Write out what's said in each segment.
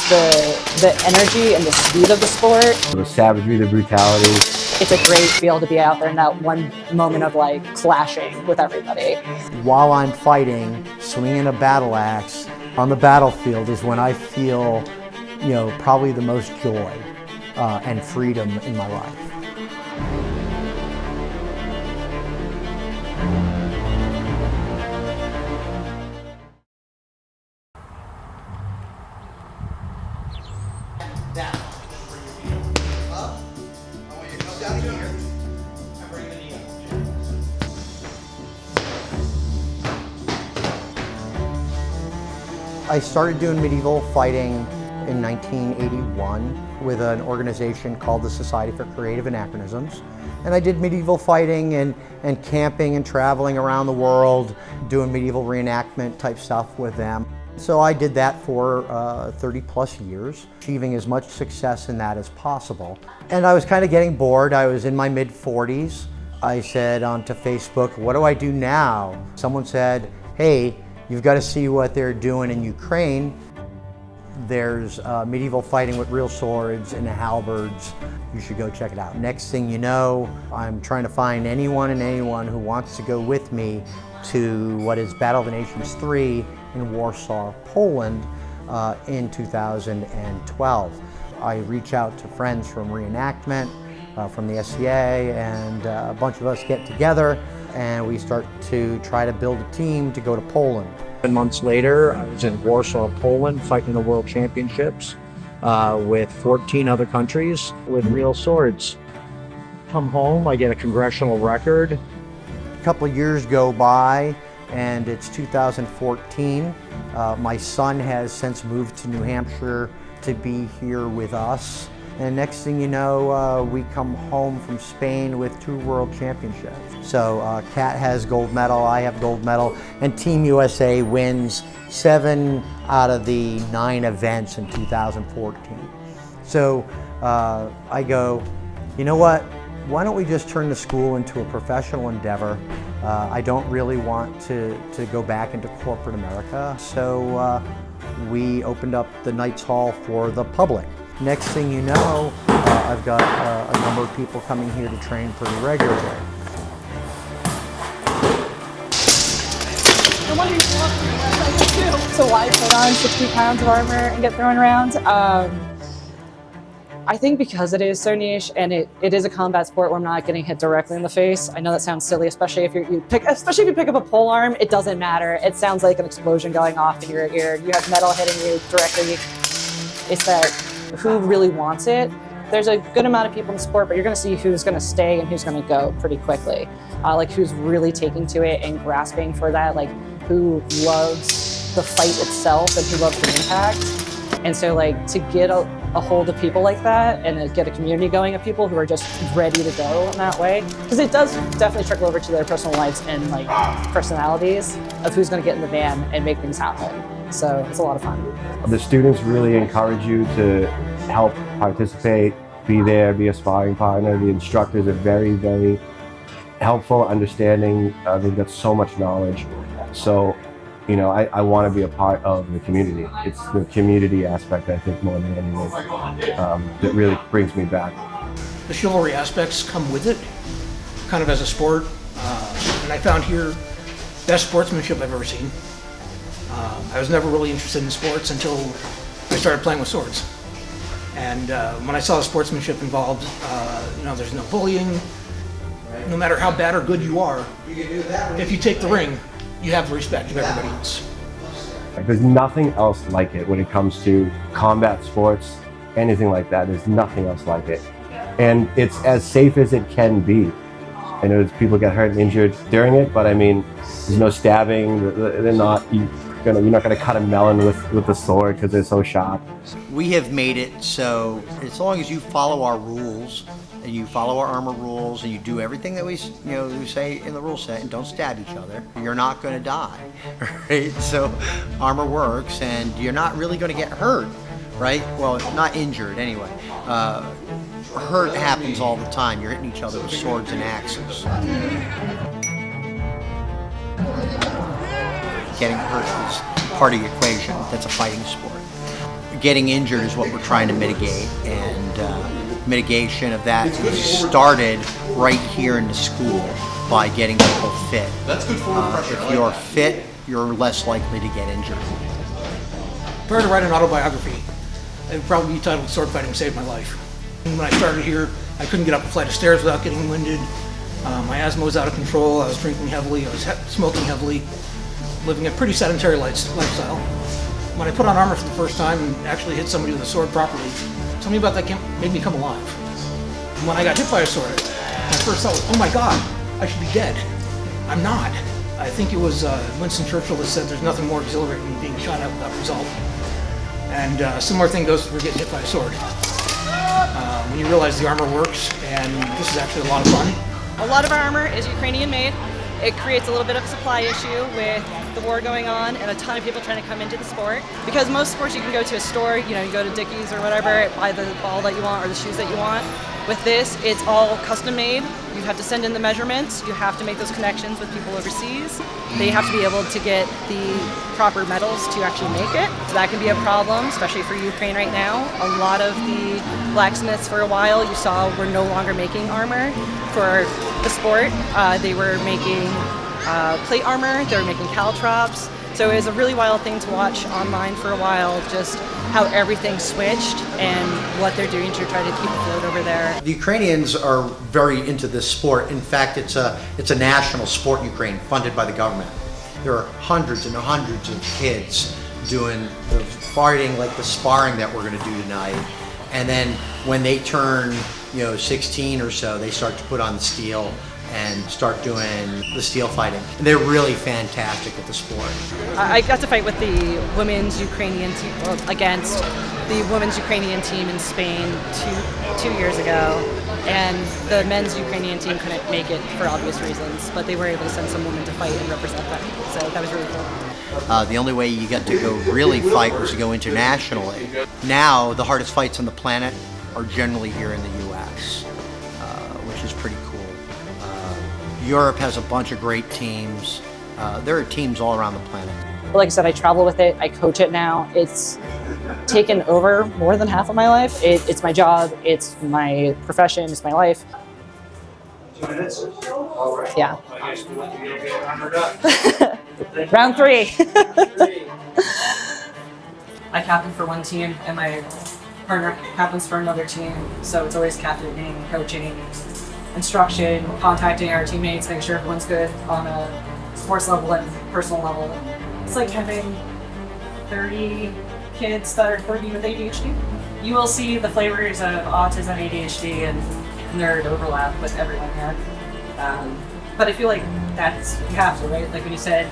the energy and the speed of the sport. The savagery, the brutality. It's a great feel to be out there in that one moment of like clashing with everybody. While I'm fighting, swinging a battle axe on the battlefield is when I feel, probably the most joy and freedom in my life. I started doing medieval fighting in 1981 with an organization called the Society for Creative Anachronisms. And I did medieval fighting and camping and traveling around the world, doing medieval reenactment type stuff with them. So I did that for 30 plus years, achieving as much success in that as possible. And I was kind of getting bored. I was in my mid-40s. I said onto Facebook, what do I do now? Someone said, hey, you've got to see what they're doing in Ukraine. There's medieval fighting with real swords and halberds. You should go check it out. Next thing you know, I'm trying to find anyone who wants to go with me to what is Battle of the Nations 3 in Warsaw, Poland in 2012. I reach out to friends from reenactment, from the SCA, and a bunch of us get together and we start to try to build a team to go to Poland. 7 months later, I was in Warsaw, Poland, fighting the World Championships with 14 other countries with real swords. Come home, I get a congressional record. A couple of years go by, and it's 2014. My son has since moved to New Hampshire to be here with us. And next thing you know, we come home from Spain with 2 world championships. So Kat has gold medal, I have gold medal, and Team USA wins 7 out of the 9 events in 2014. So I go, you know what? Why don't we just turn the school into a professional endeavor? I don't really want to go back into corporate America. So we opened up the Knights Hall for the public. Next thing you know, I've got a number of people coming here to train pretty regularly. So why put on 60 pounds of armor and get thrown around? I think because it is so niche and it is a combat sport where I'm not getting hit directly in the face. I know that sounds silly, especially if you pick up a pole arm, it doesn't matter. It sounds like an explosion going off in your ear. You have metal hitting you directly. It's that who really wants it. There's a good amount of people in the sport, but you're going to see who's going to stay and who's going to go pretty quickly. Like who's really taking to it and grasping for that, like who loves the fight itself and who loves the impact. And so like to get a hold of people like that and to get a community going of people who are just ready to go in that way, because it does definitely trickle over to their personal lives and like personalities of who's going to get in the van and make things happen. So it's a lot of fun. The students really encourage you to help participate, be there, be a sparring partner. The instructors are very, very helpful, understanding. They've got so much knowledge. So, I want to be a part of the community. It's the community aspect, I think, more than anything, that really brings me back. The chivalry aspects come with it, kind of as a sport. And I found here best sportsmanship I've ever seen. I was never really interested in sports until I started playing with swords. And when I saw the sportsmanship involved, there's no bullying. No matter how bad or good you are, if you take the ring, you have the respect of everybody else. There's nothing else like it when it comes to combat sports, anything like that. There's nothing else like it. And it's as safe as it can be. I know people get hurt and injured during it, but I mean, there's no stabbing. You're not gonna cut a melon with the sword because they're so sharp. We have made it so as long as you follow our rules and you follow our armor rules and you do everything that we say in the rule set and don't stab each other, you're not going to die, right? So armor works and you're not really going to get hurt, right? Well, not injured anyway. Hurt happens all the time. You're hitting each other with swords and axes. Getting hurt is part of the equation. That's a fighting sport. getting injured is what we're trying to mitigate, and mitigation of that started right here in the school by getting people fit. That's good if you're fit, you're less likely to get injured. If I were to write an autobiography, it would probably be titled Sword Fighting Saved My Life. When I started here, I couldn't get up a flight of stairs without getting winded. My asthma was out of control. I was drinking heavily. I was smoking heavily, living a pretty sedentary lifestyle. When I put on armor for the first time and actually hit somebody with a sword properly, something about that made me come alive. And when I got hit by a sword, my first thought was, oh my God, I should be dead. I'm not. I think it was Winston Churchill that said there's nothing more exhilarating than being shot at without result. And a similar thing goes for getting hit by a sword. When you realize the armor works, and this is actually a lot of fun. A lot of our armor is Ukrainian made. It creates a little bit of a supply issue with the war going on and a ton of people trying to come into the sport. Because most sports you can go to a store, you go to Dickies or whatever, buy the ball that you want or the shoes that you want. With this, it's all custom made. You have to send in the measurements. You have to make those connections with people overseas. They have to be able to get the proper metals to actually make it. So that can be a problem, especially for Ukraine right now. A lot of the blacksmiths for a while you saw were no longer making armor for the sport. They were making plate armor, they were making caltrops. So it was a really wild thing to watch online for a while, just how everything switched and what they're doing to try to keep afloat over there. The Ukrainians are very into this sport. In fact, it's a national sport in Ukraine, funded by the government. There are hundreds and hundreds of kids doing the fighting, like the sparring that we're going to do tonight. And then when they turn, 16 or so, they start to put on the steel and start doing the steel fighting. And they're really fantastic at the sport. I got to fight with the women's Ukrainian team, against the women's Ukrainian team in Spain two years ago. And the men's Ukrainian team couldn't make it for obvious reasons, but they were able to send some women to fight and represent them. So that was really cool. The only way you get to go really fight was to go internationally. Now, the hardest fights on the planet are generally here in the U.S., which is pretty cool. Europe has a bunch of great teams. There are teams all around the planet. Like I said, I travel with it. I coach it now. It's taken over more than half of my life. It's my job. It's my profession. It's my life. 2 minutes? All right. Yeah. I guess we'll get armored up. Round 3. I captain for one team, and my partner captains for another team. So it's always captaining, coaching, instruction, contacting our teammates, making sure everyone's good on a sports level and personal level. It's like having 30 kids that are working with ADHD. You will see the flavors of autism, ADHD, and nerd overlap with everyone here. But I feel like that's, you have to, right? Like when you said,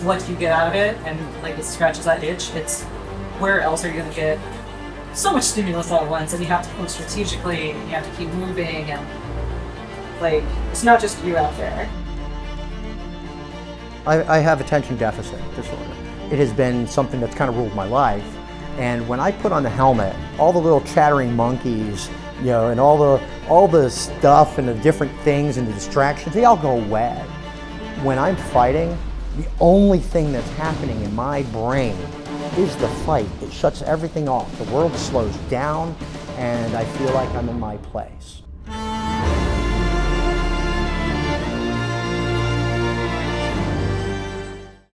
what do you get out of it? And like it scratches that itch. It's where else are you gonna get so much stimulus all at once? And you have to move strategically, and you have to keep moving, and like, it's not just you out there. I have attention deficit disorder. It has been something that's kind of ruled my life. And when I put on the helmet, all the little chattering monkeys, and all the stuff and the different things and the distractions, they all go away. When I'm fighting, the only thing that's happening in my brain is the fight. It shuts everything off. The world slows down, and I feel like I'm in my place.